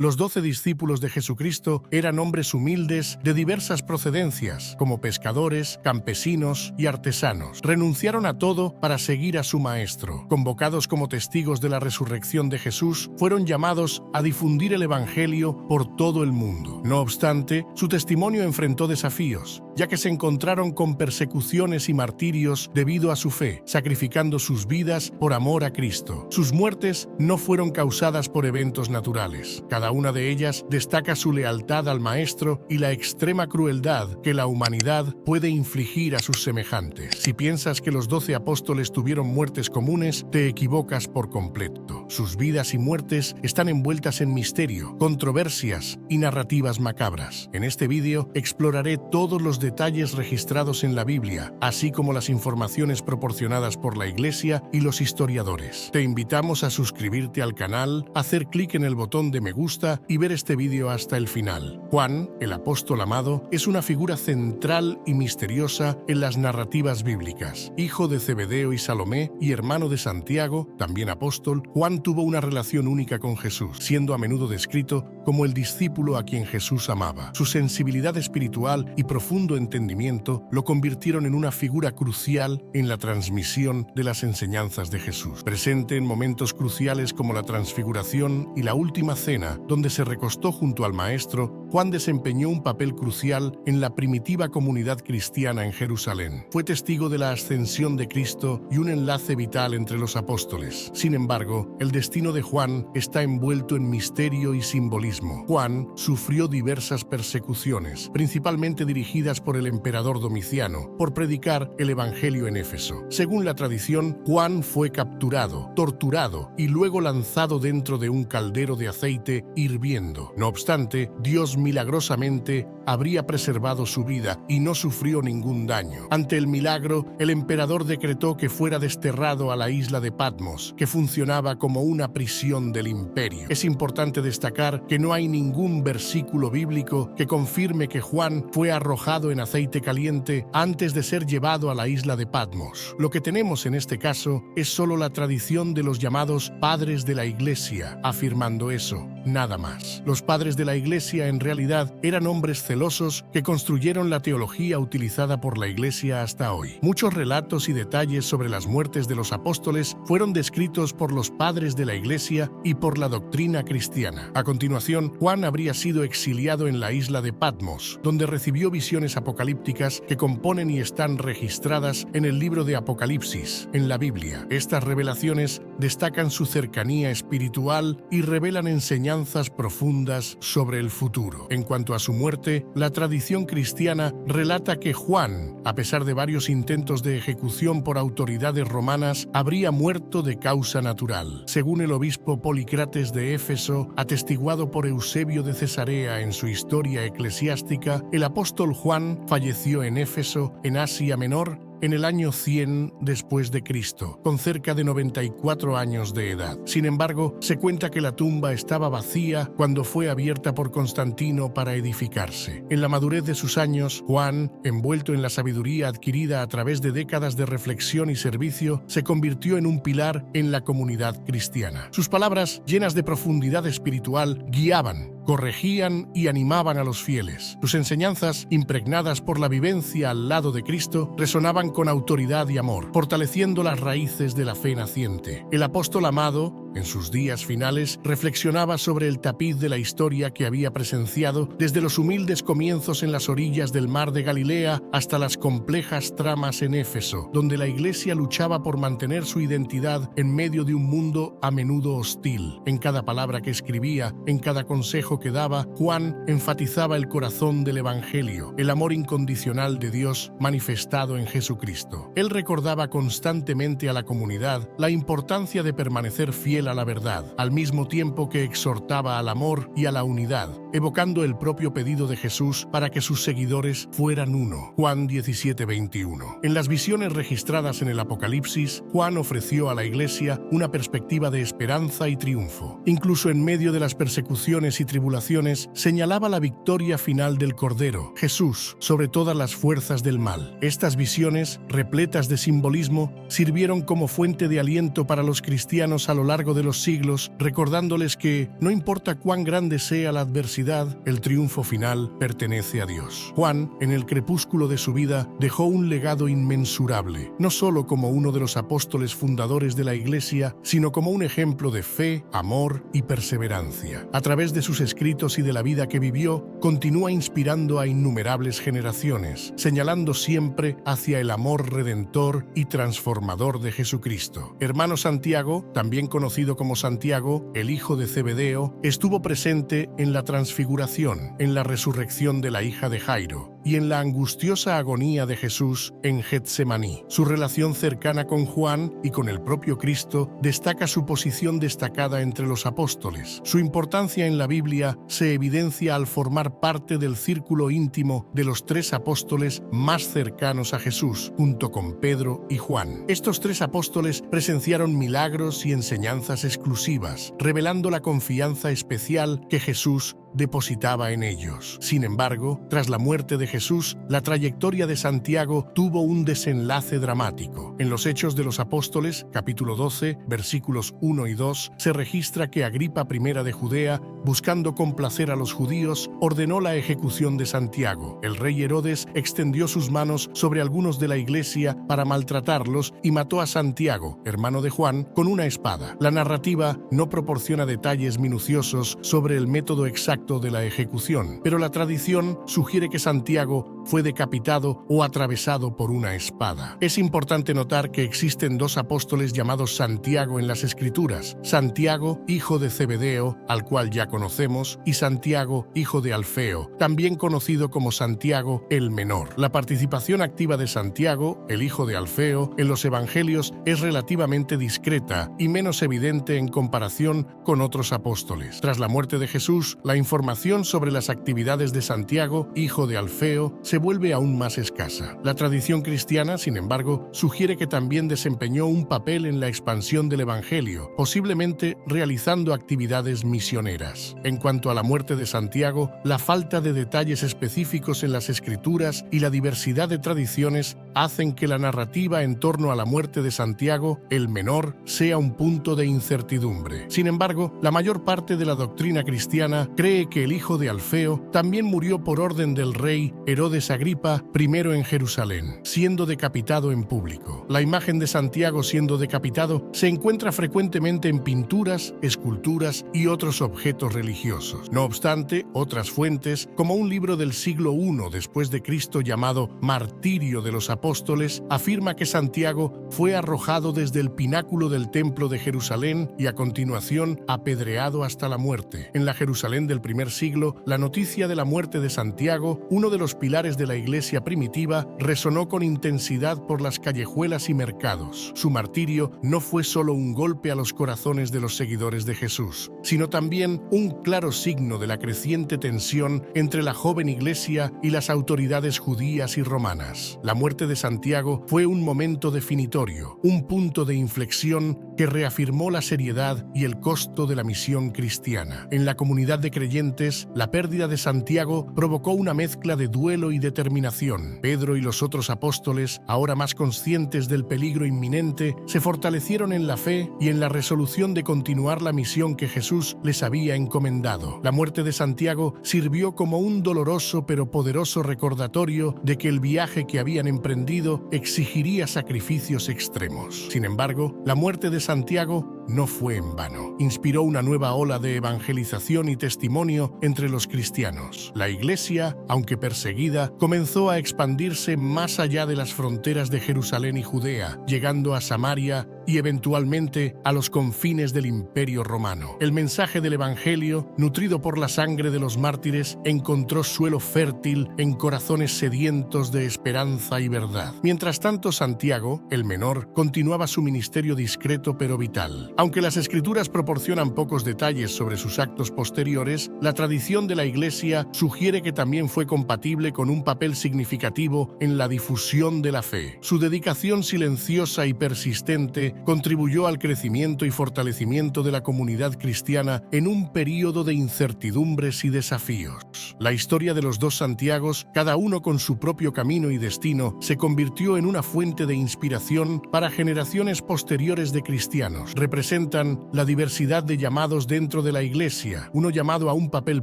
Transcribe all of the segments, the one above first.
Los 12 discípulos de Jesucristo eran hombres humildes de diversas procedencias, como pescadores, campesinos y artesanos. Renunciaron a todo para seguir a su Maestro. Convocados como testigos de la resurrección de Jesús, fueron llamados a difundir el Evangelio por todo el mundo. No obstante, su testimonio enfrentó desafíos, ya que se encontraron con persecuciones y martirios debido a su fe, sacrificando sus vidas por amor a Cristo. Sus muertes no fueron causadas por eventos naturales. Cada una de ellas destaca su lealtad al Maestro y la extrema crueldad que la humanidad puede infligir a sus semejantes. Si piensas que los 12 apóstoles tuvieron muertes comunes, te equivocas por completo. Sus vidas y muertes están envueltas en misterio, controversias y narrativas macabras. En este vídeo exploraré todos los detalles registrados en la Biblia, así como las informaciones proporcionadas por la Iglesia y los historiadores. Te invitamos a suscribirte al canal, hacer clic en el botón de me gusta y ver este vídeo hasta el final. Juan, el apóstol amado, es una figura central y misteriosa en las narrativas bíblicas. Hijo de Zebedeo y Salomé y hermano de Santiago, también apóstol, Juan tuvo una relación única con Jesús, siendo a menudo descrito como el discípulo a quien Jesús amaba. Su sensibilidad espiritual y profundo entendimiento lo convirtieron en una figura crucial en la transmisión de las enseñanzas de Jesús. Presente en momentos cruciales como la transfiguración y la última cena, donde se recostó junto al Maestro, Juan desempeñó un papel crucial en la primitiva comunidad cristiana en Jerusalén. Fue testigo de la ascensión de Cristo y un enlace vital entre los apóstoles. Sin embargo, el destino de Juan está envuelto en misterio y simbolismo. Juan sufrió diversas persecuciones, principalmente dirigidas por el emperador Domiciano, por predicar el Evangelio en Éfeso. Según la tradición, Juan fue capturado, torturado y luego lanzado dentro de un caldero de aceite hirviendo. No obstante, Dios milagrosamente habría preservado su vida y no sufrió ningún daño. Ante el milagro, el emperador decretó que fuera desterrado a la isla de Patmos, que funcionaba como una prisión del imperio. Es importante destacar que no hay ningún versículo bíblico que confirme que Juan fue arrojado en aceite caliente antes de ser llevado a la isla de Patmos. Lo que tenemos en este caso es solo la tradición de los llamados padres de la Iglesia, afirmando eso, nada más. Los padres de la Iglesia en realidad eran hombres celosos que construyeron la teología utilizada por la Iglesia hasta hoy. Muchos relatos y detalles sobre las muertes de los apóstoles fueron descritos por los padres de la Iglesia y por la doctrina cristiana. A continuación, Juan habría sido exiliado en la isla de Patmos, donde recibió visiones apocalípticas que componen y están registradas en el libro de Apocalipsis, en la Biblia. Estas revelaciones destacan su cercanía espiritual y revelan enseñanzas profundas sobre el futuro. En cuanto a su muerte, la tradición cristiana relata que Juan, a pesar de varios intentos de ejecución por autoridades romanas, habría muerto de causa natural. Según el obispo Policrates de Éfeso, atestiguado por Eusebio de Cesarea en su historia eclesiástica, el apóstol Juan falleció en Éfeso, en Asia Menor, en el año 100 después de Cristo, con cerca de 94 años de edad. Sin embargo, se cuenta que la tumba estaba vacía cuando fue abierta por Constantino para edificarse. En la madurez de sus años, Juan, envuelto en la sabiduría adquirida a través de décadas de reflexión y servicio, se convirtió en un pilar en la comunidad cristiana. Sus palabras, llenas de profundidad espiritual, guiaban, corregían y animaban a los fieles. Sus enseñanzas, impregnadas por la vivencia al lado de Cristo, resonaban con autoridad y amor, fortaleciendo las raíces de la fe naciente. El apóstol amado, en sus días finales, reflexionaba sobre el tapiz de la historia que había presenciado desde los humildes comienzos en las orillas del mar de Galilea hasta las complejas tramas en Éfeso, donde la Iglesia luchaba por mantener su identidad en medio de un mundo a menudo hostil. En cada palabra que escribía, en cada consejo que daba, Juan enfatizaba el corazón del Evangelio, el amor incondicional de Dios manifestado en Jesucristo. Él recordaba constantemente a la comunidad la importancia de permanecer fiel a la verdad, al mismo tiempo que exhortaba al amor y a la unidad, evocando el propio pedido de Jesús para que sus seguidores fueran uno. Juan 17:21. En las visiones registradas en el Apocalipsis, Juan ofreció a la Iglesia una perspectiva de esperanza y triunfo. Incluso en medio de las persecuciones y tribulaciones, señalaba la victoria final del Cordero, Jesús, sobre todas las fuerzas del mal. Estas visiones, repletas de simbolismo, sirvieron como fuente de aliento para los cristianos a lo largo largo de los siglos, recordándoles que, no importa cuán grande sea la adversidad, el triunfo final pertenece a Dios. Juan, en el crepúsculo de su vida, dejó un legado inmensurable, no solo como uno de los apóstoles fundadores de la Iglesia, sino como un ejemplo de fe, amor y perseverancia. A través de sus escritos y de la vida que vivió, continúa inspirando a innumerables generaciones, señalando siempre hacia el amor redentor y transformador de Jesucristo. Hermano Santiago, también conocido como Santiago, el hijo de Zebedeo, estuvo presente en la transfiguración, en la resurrección de la hija de Jairo y en la angustiosa agonía de Jesús en Getsemaní. Su relación cercana con Juan y con el propio Cristo destaca su posición destacada entre los apóstoles. Su importancia en la Biblia se evidencia al formar parte del círculo íntimo de los 3 apóstoles más cercanos a Jesús, junto con Pedro y Juan. Estos 3 apóstoles presenciaron milagros y enseñanzas exclusivas, revelando la confianza especial que Jesús depositaba en ellos. Sin embargo, tras la muerte de Jesús, la trayectoria de Santiago tuvo un desenlace dramático. En los Hechos de los Apóstoles, capítulo 12, versículos 1 y 2, se registra que Agripa I de Judea, buscando complacer a los judíos, ordenó la ejecución de Santiago. El rey Herodes extendió sus manos sobre algunos de la iglesia para maltratarlos y mató a Santiago, hermano de Juan, con una espada. La narrativa no proporciona detalles minuciosos sobre el método exacto de la ejecución, pero la tradición sugiere que Santiago fue decapitado o atravesado por una espada. Es importante notar que existen 2 apóstoles llamados Santiago en las Escrituras: Santiago, hijo de Zebedeo, al cual ya conocemos, y Santiago, hijo de Alfeo, también conocido como Santiago el Menor. La participación activa de Santiago, el hijo de Alfeo, en los evangelios es relativamente discreta y menos evidente en comparación con otros apóstoles. Tras la muerte de Jesús, la información sobre las actividades de Santiago, hijo de Alfeo, se vuelve aún más escasa. La tradición cristiana, sin embargo, sugiere que también desempeñó un papel en la expansión del Evangelio, posiblemente realizando actividades misioneras. En cuanto a la muerte de Santiago, la falta de detalles específicos en las Escrituras y la diversidad de tradiciones hacen que la narrativa en torno a la muerte de Santiago, el Menor, sea un punto de incertidumbre. Sin embargo, la mayor parte de la doctrina cristiana cree que el hijo de Alfeo también murió por orden del rey Herodes Agripa I en Jerusalén, siendo decapitado en público. La imagen de Santiago siendo decapitado se encuentra frecuentemente en pinturas, esculturas y otros objetos religiosos. No obstante, otras fuentes, como un libro del siglo I después de Cristo llamado Martirio de los Apóstoles, afirma que Santiago fue arrojado desde el pináculo del templo de Jerusalén y a continuación apedreado hasta la muerte. En la Jerusalén del primer siglo, la noticia de la muerte de Santiago, uno de los pilares de la iglesia primitiva, resonó con intensidad por las callejuelas y mercados. Su martirio no fue solo un golpe a los corazones de los seguidores de Jesús, sino también un claro signo de la creciente tensión entre la joven iglesia y las autoridades judías y romanas. La muerte de Santiago fue un momento definitorio, un punto de inflexión que reafirmó la seriedad y el costo de la misión cristiana. En la comunidad de creyentes, la pérdida de Santiago provocó una mezcla de duelo y determinación. Pedro y los otros apóstoles, ahora más conscientes del peligro inminente, se fortalecieron en la fe y en la resolución de continuar la misión que Jesús les había encomendado. La muerte de Santiago sirvió como un doloroso pero poderoso recordatorio de que el viaje que habían emprendido exigiría sacrificios extremos. Sin embargo, la muerte de Santiago no fue en vano. Inspiró una nueva ola de evangelización y testimonio entre los cristianos. La Iglesia, aunque perseguida, comenzó a expandirse más allá de las fronteras de Jerusalén y Judea, llegando a Samaria y eventualmente a los confines del Imperio Romano. El mensaje del Evangelio, nutrido por la sangre de los mártires, encontró suelo fértil en corazones sedientos de esperanza y verdad. Mientras tanto, Santiago, el Menor, continuaba su ministerio discreto pero vital. Aunque las Escrituras proporcionan pocos detalles sobre sus actos posteriores, la tradición de la Iglesia sugiere que también fue compatible con un papel significativo en la difusión de la fe. Su dedicación silenciosa y persistente contribuyó al crecimiento y fortalecimiento de la comunidad cristiana en un período de incertidumbres y desafíos. La historia de los 2 Santiagos, cada uno con su propio camino y destino, se convirtió en una fuente de inspiración para generaciones posteriores de cristianos. Representa representan la diversidad de llamados dentro de la Iglesia, uno llamado a un papel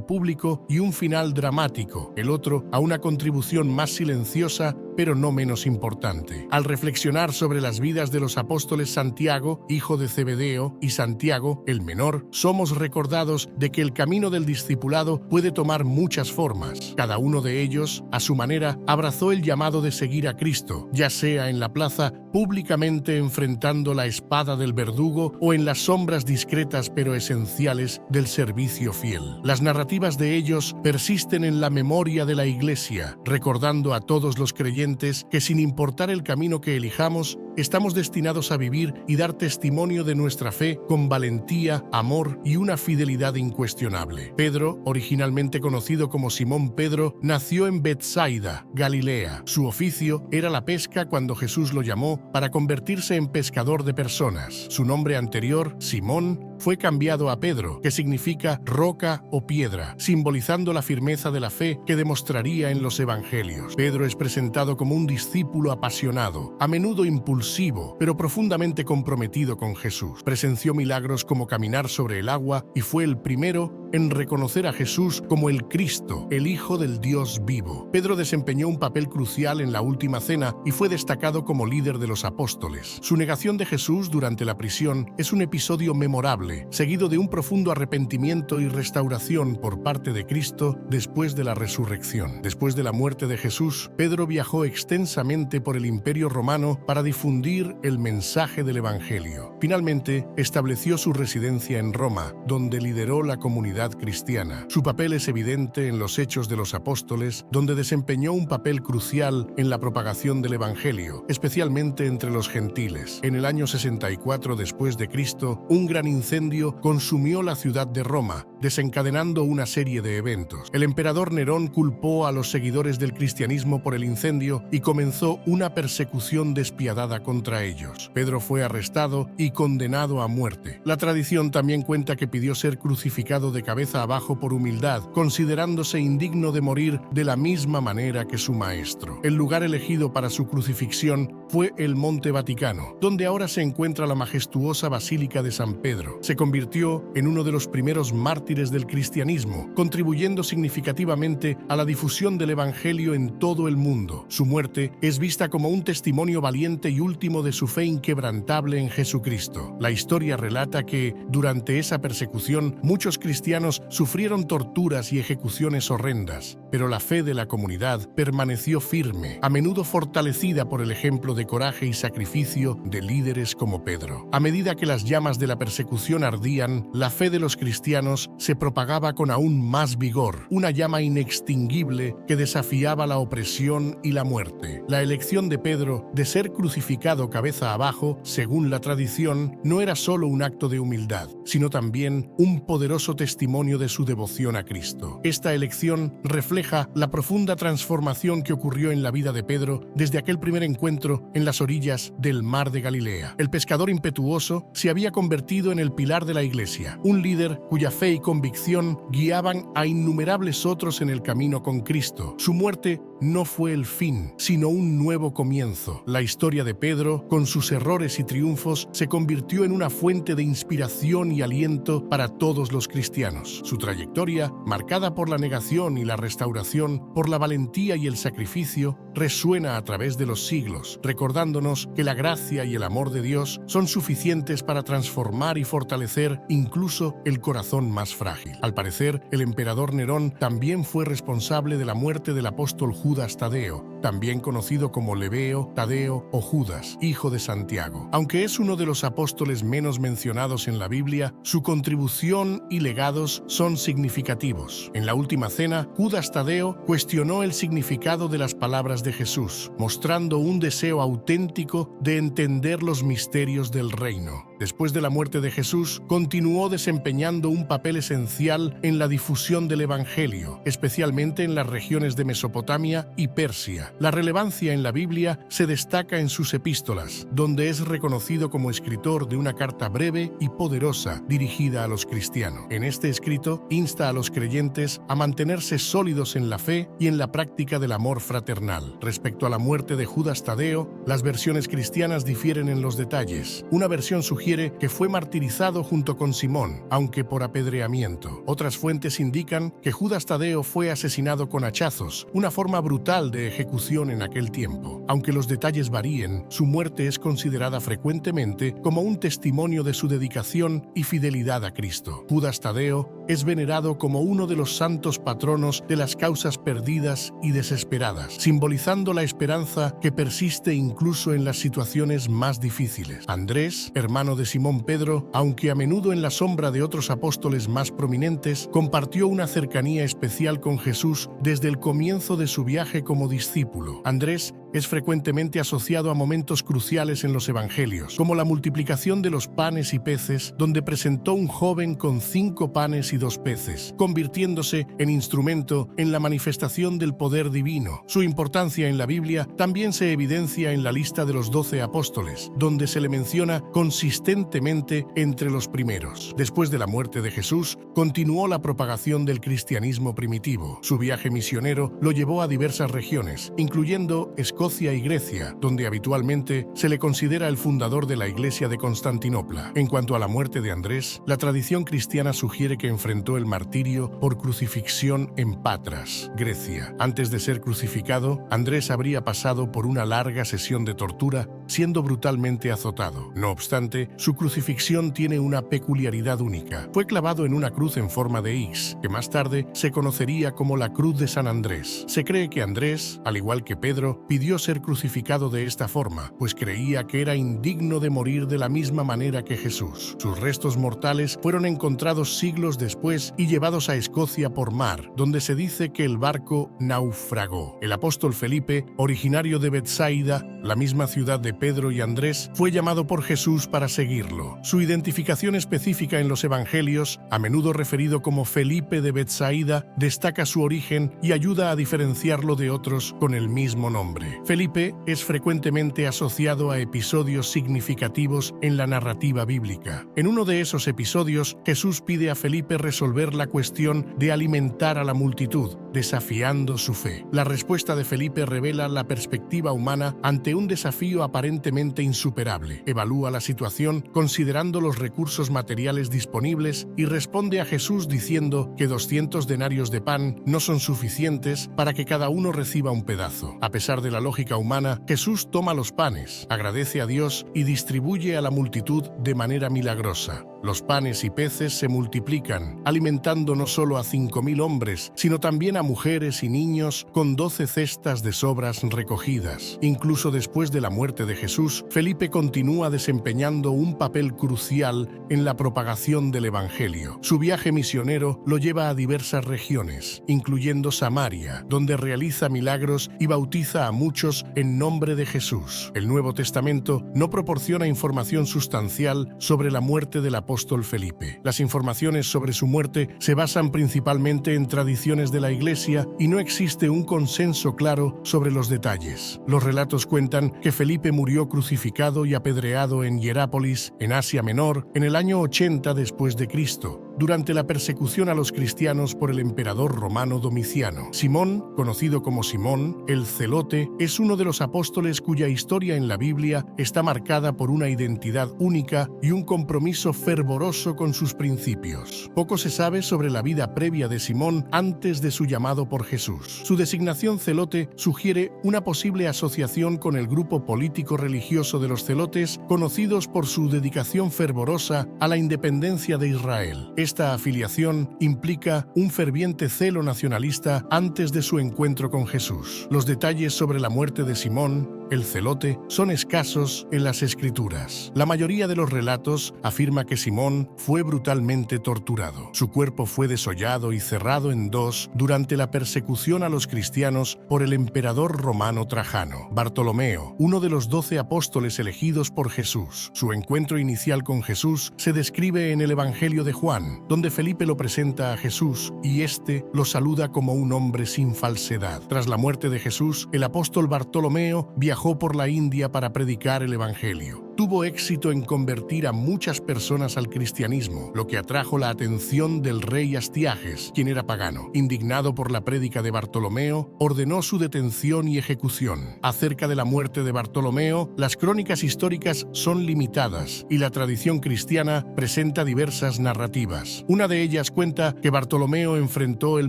público y un final dramático, el otro a una contribución más silenciosa pero no menos importante. Al reflexionar sobre las vidas de los apóstoles Santiago, hijo de Zebedeo, y Santiago, el menor, somos recordados de que el camino del discipulado puede tomar muchas formas. Cada uno de ellos, a su manera, abrazó el llamado de seguir a Cristo, ya sea en la plaza, públicamente enfrentando la espada del verdugo, o en las sombras discretas pero esenciales del servicio fiel. Las narrativas de ellos persisten en la memoria de la Iglesia, recordando a todos los creyentes que sin importar el camino que elijamos, estamos destinados a vivir y dar testimonio de nuestra fe con valentía, amor y una fidelidad incuestionable. Pedro, originalmente conocido como Simón Pedro, nació en Betsaida, Galilea. Su oficio era la pesca cuando Jesús lo llamó para convertirse en pescador de personas. Su nombre anterior, Simón, fue cambiado a Pedro, que significa roca o piedra, simbolizando la firmeza de la fe que demostraría en los evangelios. Pedro es presentado como un discípulo apasionado, a menudo impulsivo, pero profundamente comprometido con Jesús. Presenció milagros como caminar sobre el agua y fue el primero en reconocer a Jesús como el Cristo, el Hijo del Dios vivo. Pedro desempeñó un papel crucial en la última cena y fue destacado como líder de los apóstoles. Su negación de Jesús durante la prisión es un episodio memorable, seguido de un profundo arrepentimiento y restauración por parte de Cristo después de la resurrección. Después de la muerte de Jesús, Pedro viajó extensamente por el Imperio Romano para difundir el mensaje del Evangelio. Finalmente, estableció su residencia en Roma, donde lideró la comunidad cristiana. Su papel es evidente en los Hechos de los Apóstoles, donde desempeñó un papel crucial en la propagación del Evangelio, especialmente entre los gentiles. En el año 64 después de Cristo, un gran incendio consumió la ciudad de Roma, desencadenando una serie de eventos. El emperador Nerón culpó a los seguidores del cristianismo por el incendio y comenzó una persecución despiadada contra ellos. Pedro fue arrestado y condenado a muerte. La tradición también cuenta que pidió ser crucificado de cabeza abajo por humildad, considerándose indigno de morir de la misma manera que su maestro. El lugar elegido para su crucifixión fue el Monte Vaticano, donde ahora se encuentra la majestuosa Basílica de San Pedro. Se convirtió en uno de los primeros mártires del cristianismo, contribuyendo significativamente a la difusión del Evangelio en todo el mundo. Su muerte es vista como un testimonio valiente y último de su fe inquebrantable en Jesucristo. La historia relata que, durante esa persecución, muchos cristianos sufrieron torturas y ejecuciones horrendas, pero la fe de la comunidad permaneció firme, a menudo fortalecida por el ejemplo de coraje y sacrificio de líderes como Pedro. A medida que las llamas de la persecución ardían, la fe de los cristianos se propagaba con aún más vigor, una llama inextinguible que desafiaba la opresión y la muerte. La elección de Pedro de ser crucificado cabeza abajo, según la tradición, no era solo un acto de humildad, sino también un poderoso testimonio de su devoción a Cristo. Esta elección refleja la profunda transformación que ocurrió en la vida de Pedro desde aquel primer encuentro en las orillas del mar de Galilea. El pescador impetuoso se había convertido en el pilar de la Iglesia, un líder cuya fe y convicción guiaban a innumerables otros en el camino con Cristo. Su muerte no fue el fin, sino un nuevo comienzo. La historia de Pedro, con sus errores y triunfos, se convirtió en una fuente de inspiración y aliento para todos los cristianos. Su trayectoria, marcada por la negación y la restauración, por la valentía y el sacrificio, resuena a través de los siglos, recordándonos que la gracia y el amor de Dios son suficientes para transformar y fortalecer incluso el corazón más frágil. Al parecer, el emperador Nerón también fue responsable de la muerte del apóstol Judas Tadeo, también conocido como Lebeo, Tadeo o Judas, hijo de Santiago. Aunque es uno de los apóstoles menos mencionados en la Biblia, su contribución y legados son significativos. En la última cena, Judas Tadeo cuestionó el significado de las palabras de Jesús, mostrando un deseo auténtico de entender los misterios del reino. Después de la muerte de Jesús, continuó desempeñando un papel esencial en la difusión del Evangelio, especialmente en las regiones de Mesopotamia y Persia. La relevancia en la Biblia se destaca en sus epístolas, donde es reconocido como escritor de una carta breve y poderosa dirigida a los cristianos. En este escrito, insta a los creyentes a mantenerse sólidos en la fe y en la práctica del amor fraternal. Respecto a la muerte de Judas Tadeo, las versiones cristianas difieren en los detalles. Una versión sugiere sugiere que fue martirizado junto con Simón, aunque por apedreamiento. Otras fuentes indican que Judas Tadeo fue asesinado con hachazos, una forma brutal de ejecución en aquel tiempo. Aunque los detalles varíen, su muerte es considerada frecuentemente como un testimonio de su dedicación y fidelidad a Cristo. Judas Tadeo es venerado como uno de los santos patronos de las causas perdidas y desesperadas, simbolizando la esperanza que persiste incluso en las situaciones más difíciles. Andrés, hermano de Simón Pedro, aunque a menudo en la sombra de otros apóstoles más prominentes, compartió una cercanía especial con Jesús desde el comienzo de su viaje como discípulo. Andrés es frecuentemente asociado a momentos cruciales en los evangelios, como la multiplicación de los panes y peces, donde presentó un joven con 5 panes y 2 peces, convirtiéndose en instrumento en la manifestación del poder divino. Su importancia en la Biblia también se evidencia en la lista de los 12 apóstoles, donde se le menciona consistentemente entre los primeros. Después de la muerte de Jesús, continuó la propagación del cristianismo primitivo. Su viaje misionero lo llevó a diversas regiones, incluyendo Escocia y Grecia, donde habitualmente se le considera el fundador de la Iglesia de Constantinopla. En cuanto a la muerte de Andrés, la tradición cristiana sugiere que enfrentó el martirio por crucifixión en Patras, Grecia. Antes de ser crucificado, Andrés habría pasado por una larga sesión de tortura, siendo brutalmente azotado. No obstante, su crucifixión tiene una peculiaridad única. Fue clavado en una cruz en forma de X, que más tarde se conocería como la Cruz de San Andrés. Se cree que Andrés, al igual que Pedro, pidió ser crucificado de esta forma, pues creía que era indigno de morir de la misma manera que Jesús. Sus restos mortales fueron encontrados siglos después y llevados a Escocia por mar, donde se dice que el barco naufragó. El apóstol Felipe, originario de Betsaida, la misma ciudad de Pedro y Andrés, fue llamado por Jesús para seguirlo. Su identificación específica en los evangelios, a menudo referido como Felipe de Betsaida, destaca su origen y ayuda a diferenciarlo de otros con el mismo nombre. Felipe es frecuentemente asociado a episodios significativos en la narrativa bíblica. En uno de esos episodios, Jesús pide a Felipe resolver la cuestión de alimentar a la multitud, desafiando su fe. La respuesta de Felipe revela la perspectiva humana ante un desafío aparentemente insuperable. Evalúa la situación considerando los recursos materiales disponibles y responde a Jesús diciendo que 200 denarios de pan no son suficientes para que cada uno reciba un pedazo. A pesar de la lógica humana, Jesús toma los panes, agradece a Dios y distribuye a la multitud de manera milagrosa. Los panes y peces se multiplican, alimentando no solo a 5.000 hombres, sino también a mujeres y niños con 12 cestas de sobras recogidas. Incluso después de la muerte de Jesús, Felipe continúa desempeñando un papel crucial en la propagación del Evangelio. Su viaje misionero lo lleva a diversas regiones, incluyendo Samaria, donde realiza milagros y bautiza a muchos en nombre de Jesús. El Nuevo Testamento no proporciona información sustancial sobre la muerte del apóstol Felipe. Las informaciones sobre su muerte se basan principalmente en tradiciones de la Iglesia y no existe un consenso claro sobre los detalles. Los relatos cuentan que Felipe murió crucificado y apedreado en Hierápolis, en Asia Menor, en el año 80 después de Cristo, durante la persecución a los cristianos por el emperador romano Domiciano. Simón, conocido como Simón, el Celote, es uno de los apóstoles cuya historia en la Biblia está marcada por una identidad única y un compromiso fervoroso con sus principios. Poco se sabe sobre la vida previa de Simón antes de su llamado por Jesús. Su designación celote sugiere una posible asociación con el grupo político-religioso de los celotes, conocidos por su dedicación fervorosa a la independencia de Israel. Esta afiliación implica un ferviente celo nacionalista antes de su encuentro con Jesús. Los detalles sobre la muerte de Simón, el Celote, son escasos en las Escrituras. La mayoría de los relatos afirma que Simón fue brutalmente torturado. Su cuerpo fue desollado y cerrado en dos durante la persecución a los cristianos por el emperador romano Trajano. Bartolomeo, uno de los 12 apóstoles elegidos por Jesús. Su encuentro inicial con Jesús se describe en el Evangelio de Juan, donde Felipe lo presenta a Jesús y éste lo saluda como un hombre sin falsedad. Tras la muerte de Jesús, el apóstol Bartolomeo viajó por la India para predicar el Evangelio. tuvo éxito en convertir a muchas personas al cristianismo, lo que atrajo la atención del rey Astiages, quien era pagano. Indignado por la prédica de Bartolomeo, ordenó su detención y ejecución. Acerca de la muerte de Bartolomeo, las crónicas históricas son limitadas y la tradición cristiana presenta diversas narrativas. Una de ellas cuenta que Bartolomeo enfrentó el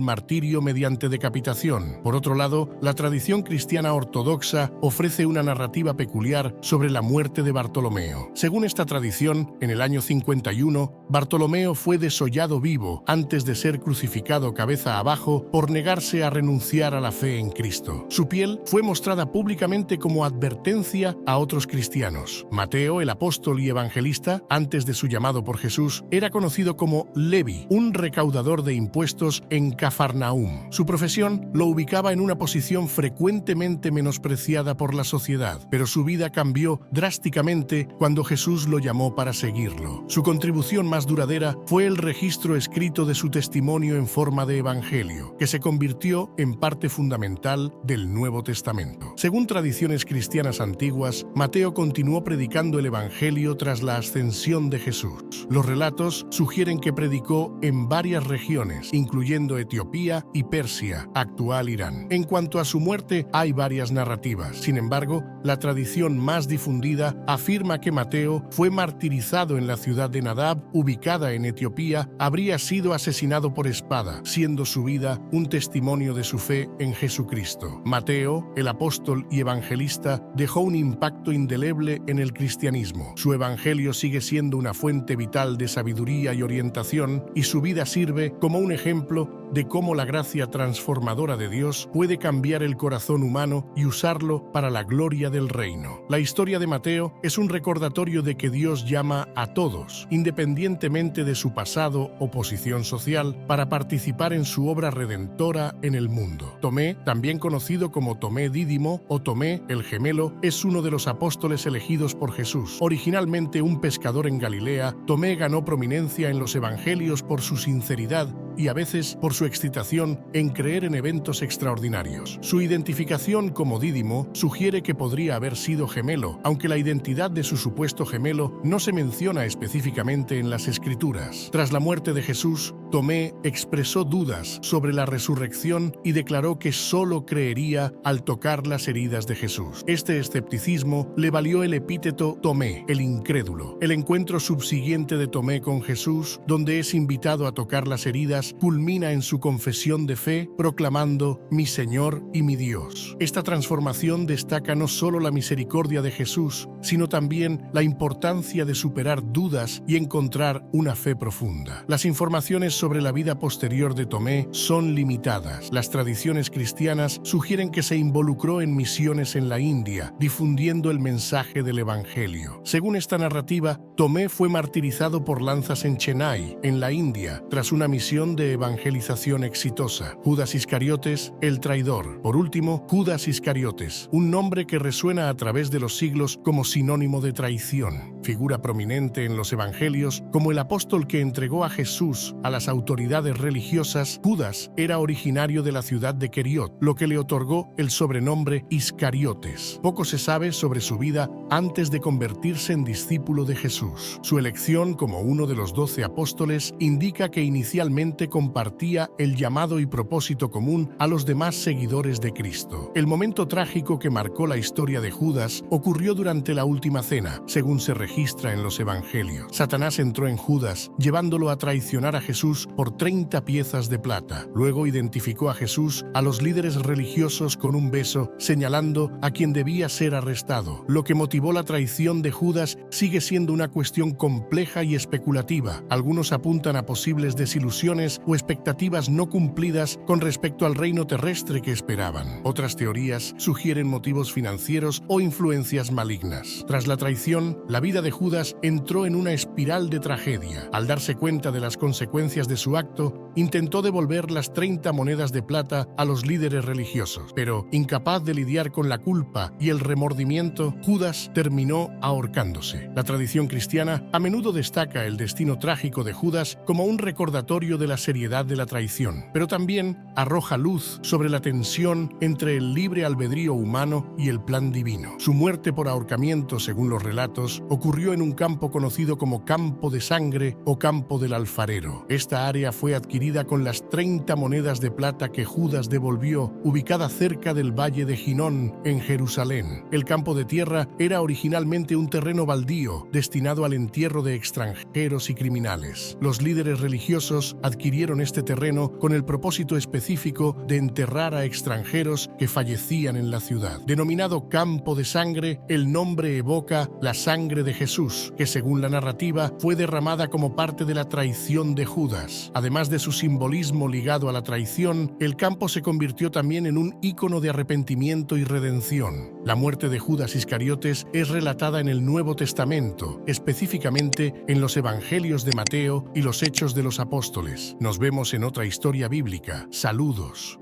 martirio mediante decapitación. Por otro lado, la tradición cristiana ortodoxa ofrece una narrativa peculiar sobre la muerte de Bartolomeo. Según esta tradición, en el año 51, Bartolomeo fue desollado vivo antes de ser crucificado cabeza abajo por negarse a renunciar a la fe en Cristo. Su piel fue mostrada públicamente como advertencia a otros cristianos. Mateo, el apóstol y evangelista, antes de su llamado por Jesús, era conocido como Levi, un recaudador de impuestos en Cafarnaúm. Su profesión lo ubicaba en una posición frecuentemente menospreciada por la sociedad, pero su vida cambió drásticamente cuando Jesús lo llamó para seguirlo. Su contribución más duradera fue el registro escrito de su testimonio en forma de evangelio, que se convirtió en parte fundamental del Nuevo Testamento. Según tradiciones cristianas antiguas, Mateo continuó predicando el evangelio tras la ascensión de Jesús. Los relatos sugieren que predicó en varias regiones, incluyendo Etiopía y Persia, actual Irán. En cuanto a su muerte, hay varias narrativas. Sin embargo, la tradición más difundida afirma que Mateo fue martirizado en la ciudad de Nadab, ubicada en Etiopía. Habría sido asesinado por espada, siendo su vida un testimonio de su fe en Jesucristo. Mateo, el apóstol y evangelista, dejó un impacto indeleble en el cristianismo. Su evangelio sigue siendo una fuente vital de sabiduría y orientación, y su vida sirve como un ejemplo de cómo la gracia transformadora de Dios puede cambiar el corazón humano y usarlo para la gloria del reino. La historia de Mateo es un recordatorio de que Dios llama a todos, independientemente de su pasado o posición social, para participar en su obra redentora en el mundo. Tomé, también conocido como Tomé Dídimo o Tomé el gemelo, es uno de los apóstoles elegidos por Jesús. Originalmente un pescador en Galilea, Tomé ganó prominencia en los evangelios por su sinceridad y a veces por su excitación en creer en eventos extraordinarios. Su identificación como Dídimo sugiere que podría haber sido gemelo, aunque la identidad de su supuesto gemelo no se menciona específicamente en las Escrituras. Tras la muerte de Jesús, Tomé expresó dudas sobre la resurrección y declaró que solo creería al tocar las heridas de Jesús. Este escepticismo le valió el epíteto Tomé, el incrédulo. El encuentro subsiguiente de Tomé con Jesús, donde es invitado a tocar las heridas, culmina en su confesión de fe, proclamando «Mi Señor y mi Dios». Esta transformación destaca no solo la misericordia de Jesús, sino también la importancia de superar dudas y encontrar una fe profunda. Las informaciones sobre la vida posterior de Tomé son limitadas. Las tradiciones cristianas sugieren que se involucró en misiones en la India, difundiendo el mensaje del Evangelio. Según esta narrativa, Tomé fue martirizado por lanzas en Chennai, en la India, tras una misión de evangelización exitosa. Judas Iscariotes, el traidor. Por último, Judas Iscariotes, un nombre que resuena a través de los siglos como sinónimo de traición. Figura prominente en los evangelios como el apóstol que entregó a Jesús a las autoridades religiosas. Judas era originario de la ciudad de Queriot, lo que le otorgó el sobrenombre Iscariotes. Poco se sabe sobre su vida antes de convertirse en discípulo de Jesús. Su elección como uno de los 12 apóstoles indica que inicialmente compartía el llamado y propósito común a los demás seguidores de Cristo. El momento trágico que marcó la historia de Judas ocurrió durante la última cena, según se registra en los evangelios. Satanás entró en Judas, llevándolo a traicionar a Jesús por 30 piezas de plata. Luego identificó a Jesús a los líderes religiosos con un beso, señalando a quien debía ser arrestado. Lo que motivó la traición de Judas sigue siendo una cuestión compleja y especulativa. Algunos apuntan a posibles desilusiones o expectativas no cumplidas con respecto al reino terrestre que esperaban. Otras teorías sugieren motivos financieros o influencias malignas. Tras la traición, la vida de Judas entró en una espiral de tragedia. Al darse cuenta de las consecuencias de su acto, intentó devolver las 30 monedas de plata a los líderes religiosos, pero incapaz de lidiar con la culpa y el remordimiento, Judas terminó ahorcándose. La tradición cristiana a menudo destaca el destino trágico de Judas como un recordatorio de la seriedad de la traición, pero también arroja luz sobre la tensión entre el libre albedrío humano y el plan divino. Su muerte por ahorcamiento, según los relatos, ocurrió en un campo conocido como Campo de Sangre o Campo del Alfarero. Esta área fue adquirida con las 30 monedas de plata que Judas devolvió, ubicada cerca del valle de Ginón, en Jerusalén. El campo de tierra era originalmente un terreno baldío, destinado al entierro de extranjeros y criminales. Los líderes religiosos adquirieron este terreno con el propósito específico de enterrar a extranjeros que fallecían en la ciudad. Denominado Campo de Sangre, el nombre evoca la sangre de Jesús, que según la narrativa fue derramada como parte de la traición de Judas. Además de su simbolismo ligado a la traición, el campo se convirtió también en un ícono de arrepentimiento y redención. La muerte de Judas Iscariotes es relatada en el Nuevo Testamento, específicamente en los Evangelios de Mateo y los Hechos de los Apóstoles. Nos vemos en otra historia bíblica. Saludos.